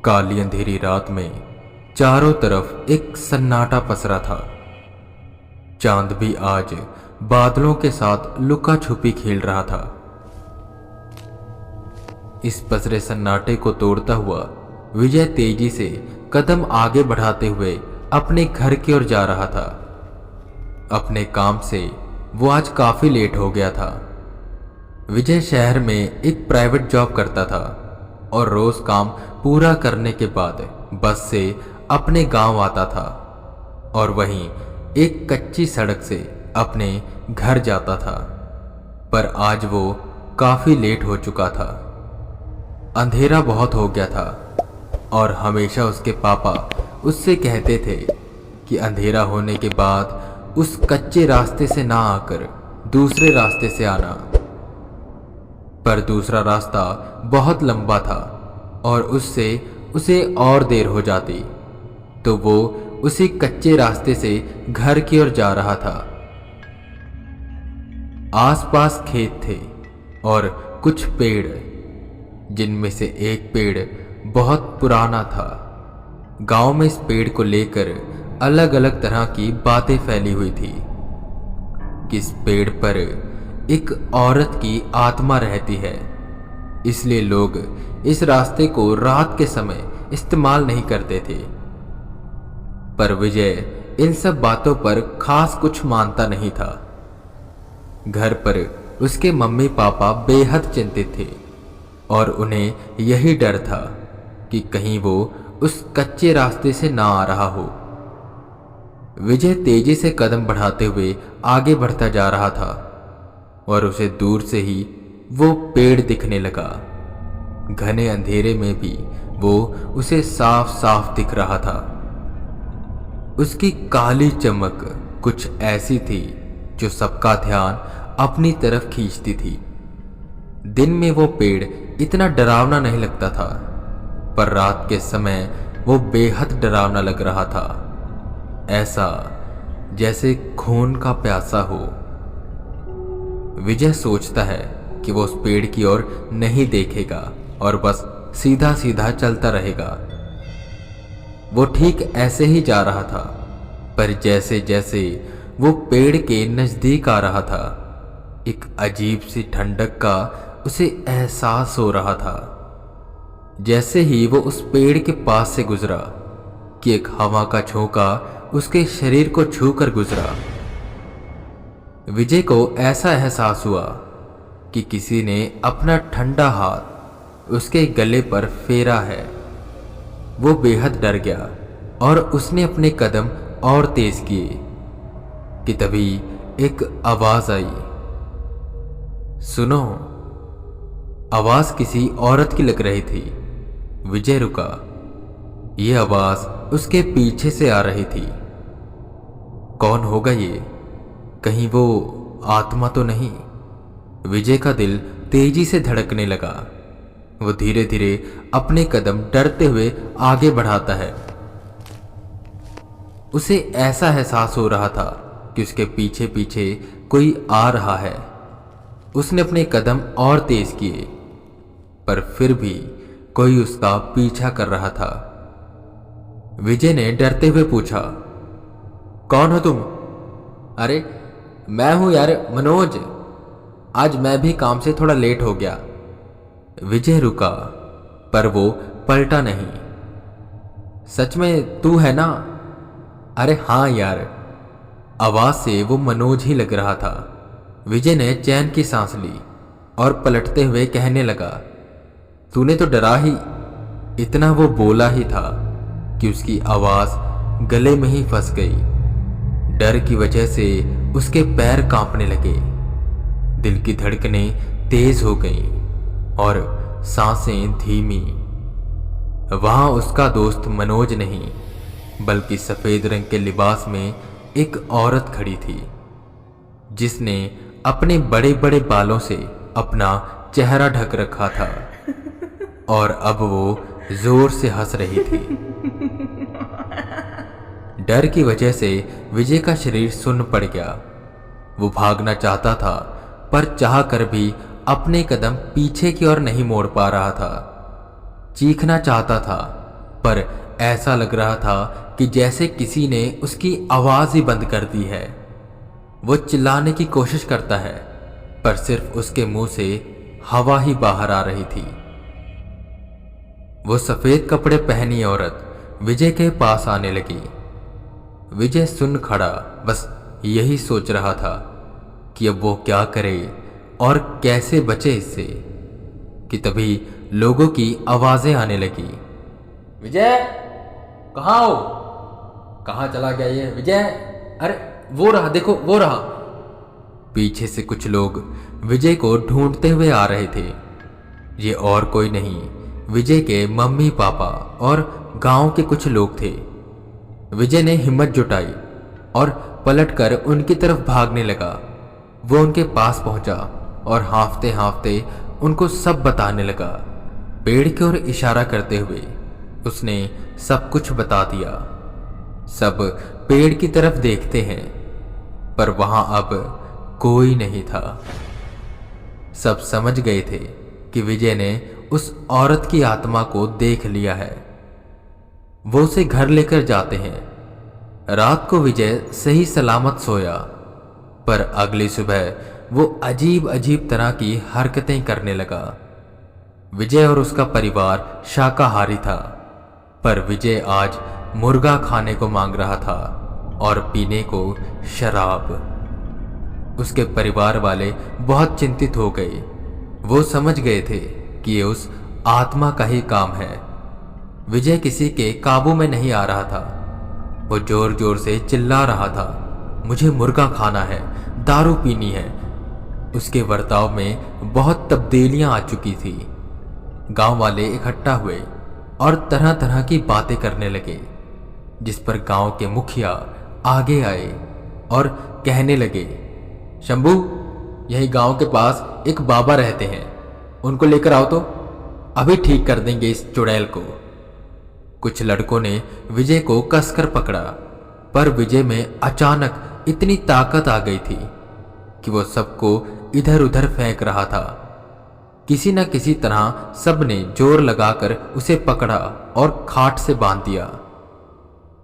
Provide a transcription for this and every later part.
काली अंधेरी रात में चारों तरफ एक सन्नाटा पसरा था। चांद भी आज बादलों के साथ लुका छुपी खेल रहा था। इस पसरे सन्नाटे को तोड़ता हुआ विजय तेजी से कदम आगे बढ़ाते हुए अपने घर की ओर जा रहा था। अपने काम से वो आज काफी लेट हो गया था। विजय शहर में एक प्राइवेट जॉब करता था और रोज काम पूरा करने के बाद बस से अपने गांव आता था और वहीं एक कच्ची सड़क से अपने घर जाता था। पर आज वो काफी लेट हो चुका था। अंधेरा बहुत हो गया था और हमेशा उसके पापा उससे कहते थे कि अंधेरा होने के बाद उस कच्चे रास्ते से ना आकर दूसरे रास्ते से आना। पर दूसरा रास्ता बहुत लंबा था और उससे उसे और देर हो जाती, तो वो उसी कच्चे रास्ते से घर की ओर जा रहा था। आसपास खेत थे और कुछ पेड़, जिनमें से एक पेड़ बहुत पुराना था। गांव में इस पेड़ को लेकर अलग अलग तरह की बातें फैली हुई थी कि इस पेड़ पर एक औरत की आत्मा रहती है, इसलिए लोग इस रास्ते को रात के समय इस्तेमाल नहीं करते थे। पर विजय इन सब बातों पर खास कुछ मानता नहीं था। घर पर उसके मम्मी पापा बेहद चिंतित थे और उन्हें यही डर था कि कहीं वो उस कच्चे रास्ते से ना आ रहा हो। विजय तेजी से कदम बढ़ाते हुए आगे बढ़ता जा रहा था और उसे दूर से ही वो पेड़ दिखने लगा। घने अंधेरे में भी वो उसे साफ साफ दिख रहा था। उसकी काली चमक कुछ ऐसी थी जो सबका ध्यान अपनी तरफ खींचती थी। दिन में वो पेड़ इतना डरावना नहीं लगता था, पर रात के समय वो बेहद डरावना लग रहा था, ऐसा जैसे खून का प्यासा हो। विजय सोचता है कि वो उस पेड़ की ओर नहीं देखेगा और बस सीधा सीधा चलता रहेगा। वो ठीक ऐसे ही जा रहा था, पर जैसे जैसे वो पेड़ के नजदीक आ रहा था, एक अजीब सी ठंडक का उसे एहसास हो रहा था। जैसे ही वो उस पेड़ के पास से गुजरा कि एक हवा का झोंका उसके शरीर को छूकर गुजरा। विजय को ऐसा एहसास हुआ कि किसी ने अपना ठंडा हाथ उसके गले पर फेरा है। वो बेहद डर गया और उसने अपने कदम और तेज किए कि तभी एक आवाज आई। सुनो। आवाज किसी औरत की लग रही थी। विजय रुका। यह आवाज उसके पीछे से आ रही थी। कौन होगा ये? कहीं वो आत्मा तो नहीं? विजय का दिल तेजी से धड़कने लगा। वो धीरे धीरे अपने कदम डरते हुए आगे बढ़ाता है। उसे ऐसा एहसास हो रहा था कि उसके पीछे पीछे कोई आ रहा है। उसने अपने कदम और तेज किए, पर फिर भी कोई उसका पीछा कर रहा था। विजय ने डरते हुए पूछा, कौन हो तुम? अरे मैं हूं यार, मनोज। आज मैं भी काम से थोड़ा लेट हो गया। विजय रुका, पर वो पलटा नहीं। सच में तू है ना? अरे हाँ यार। आवाज से वो मनोज ही लग रहा था। विजय ने चैन की सांस ली और पलटते हुए कहने लगा, तूने तो डरा ही। इतना वो बोला ही था कि उसकी आवाज गले में ही फंस गई। डर की वजह से उसके पैर कांपने लगे, दिल की धड़कनें तेज हो गईं और सांसें धीमी। वहां उसका दोस्त मनोज नहीं, बल्कि सफेद रंग के लिबास में एक औरत खड़ी थी, जिसने अपने बड़े बड़े बालों से अपना चेहरा ढक रखा था और अब वो जोर से हंस रही थी। डर की वजह से विजय का शरीर सुन्न पड़ गया। वो भागना चाहता था, पर चाह कर भी अपने कदम पीछे की ओर नहीं मोड़ पा रहा था। चीखना चाहता था, पर ऐसा लग रहा था कि जैसे किसी ने उसकी आवाज ही बंद कर दी है। वो चिल्लाने की कोशिश करता है पर सिर्फ उसके मुंह से हवा ही बाहर आ रही थी। वो सफेद कपड़े पहनी औरत विजय के पास आने लगी। विजय सुन खड़ा बस यही सोच रहा था कि अब वो क्या करे और कैसे बचे इससे, कि तभी लोगों की आवाजें आने लगी। विजय, कहाँ हो? कहाँ चला गया ये विजय? अरे वो रहा, देखो वो रहा। पीछे से कुछ लोग विजय को ढूंढते हुए आ रहे थे। ये और कोई नहीं, विजय के मम्मी पापा और गांव के कुछ लोग थे। विजय ने हिम्मत जुटाई और पलटकर उनकी तरफ भागने लगा। वो उनके पास पहुंचा और हांफते हांफते उनको सब बताने लगा। पेड़ की ओर इशारा करते हुए उसने सब कुछ बता दिया। सब पेड़ की तरफ देखते हैं पर वहां अब कोई नहीं था। सब समझ गए थे कि विजय ने उस औरत की आत्मा को देख लिया है। वो उसे घर लेकर जाते हैं। रात को विजय सही सलामत सोया पर अगली सुबह वो अजीब अजीब तरह की हरकतें करने लगा। विजय और उसका परिवार शाकाहारी था पर विजय आज मुर्गा खाने को मांग रहा था और पीने को शराब। उसके परिवार वाले बहुत चिंतित हो गए। वो समझ गए थे कि ये उस आत्मा का ही काम है। विजय किसी के काबू में नहीं आ रहा था। वो जोर जोर से चिल्ला रहा था, मुझे मुर्गा खाना है, दारू पीनी है। उसके बर्ताव में बहुत तब्दीलियां आ चुकी थी। गांव वाले इकट्ठा हुए और तरह तरह की बातें करने लगे, जिस पर गांव के मुखिया आगे आए और कहने लगे, शंभू, यही गांव के पास एक बाबा रहते हैं, उनको लेकर आओ तो अभी ठीक कर देंगे इस चुड़ैल को। कुछ लड़कों ने विजय को कसकर पकड़ा पर विजय में अचानक इतनी ताकत आ गई थी कि वो सबको इधर उधर फेंक रहा था। किसी न किसी तरह सबने जोर लगाकर उसे पकड़ा और खाट से बांध दिया।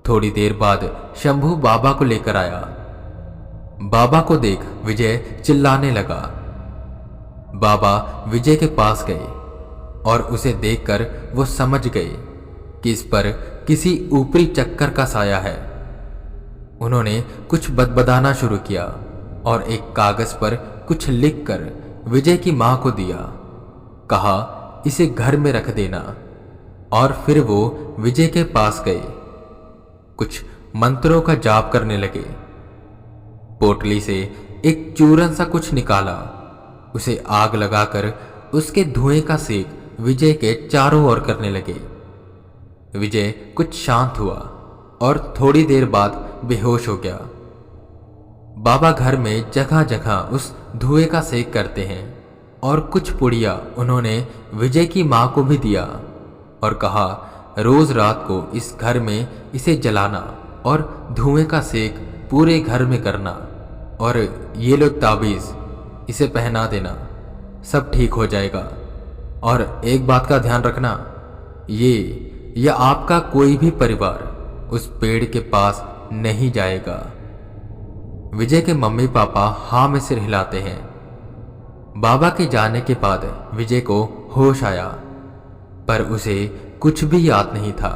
थोड़ी देर बाद शंभू बाबा को लेकर आया। बाबा को देख विजय चिल्लाने लगा। बाबा विजय के पास गए और उसे देखकर वो समझ गए कि इस पर किसी ऊपरी चक्कर का साया है। उन्होंने कुछ बदबदाना शुरू किया और एक कागज पर कुछ लिखकर विजय की मां को दिया। कहा, इसे घर में रख देना। और फिर वो विजय के पास गए। कुछ मंत्रों का जाप करने लगे। पोटली से एक चूरन सा कुछ निकाला। उसे आग लगाकर उसके धुएं का सेक विजय के चारों ओर करने लगे। विजय कुछ शांत हुआ और थोड़ी देर बाद बेहोश हो गया। बाबा घर में जगह जगह उस धुएं का सेक करते हैं और कुछ पुड़िया उन्होंने विजय की मां को भी दिया और कहा, रोज रात को इस घर में इसे जलाना और धुएं का सेक पूरे घर में करना, और ये लो ताबीज, इसे पहना देना, सब ठीक हो जाएगा। और एक बात का ध्यान रखना, ये आपका कोई भी परिवार उस पेड़ के पास नहीं जाएगा। विजय के मम्मी पापा हाँ में सिर हिलाते हैं। बाबा के जाने के बाद विजय को होश आया पर उसे कुछ भी याद नहीं था।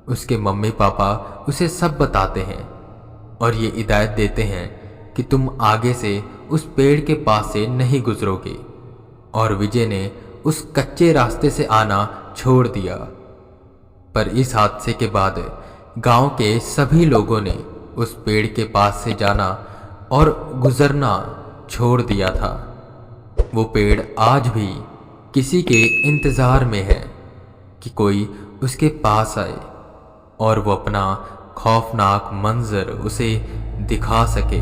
उसके मम्मी पापा उसे सब बताते हैं और ये हिदायत देते हैं कि तुम आगे से उस पेड़ के पास से नहीं गुजरोगे, और विजय ने उस कच्चे रास्ते से आना छोड़ दिया। पर इस हादसे के बाद गांव के सभी लोगों ने उस पेड़ के पास से जाना और गुजरना छोड़ दिया था। वो पेड़ आज भी किसी के इंतजार में है कि कोई उसके पास आए और वो अपना खौफनाक मंजर उसे दिखा सके।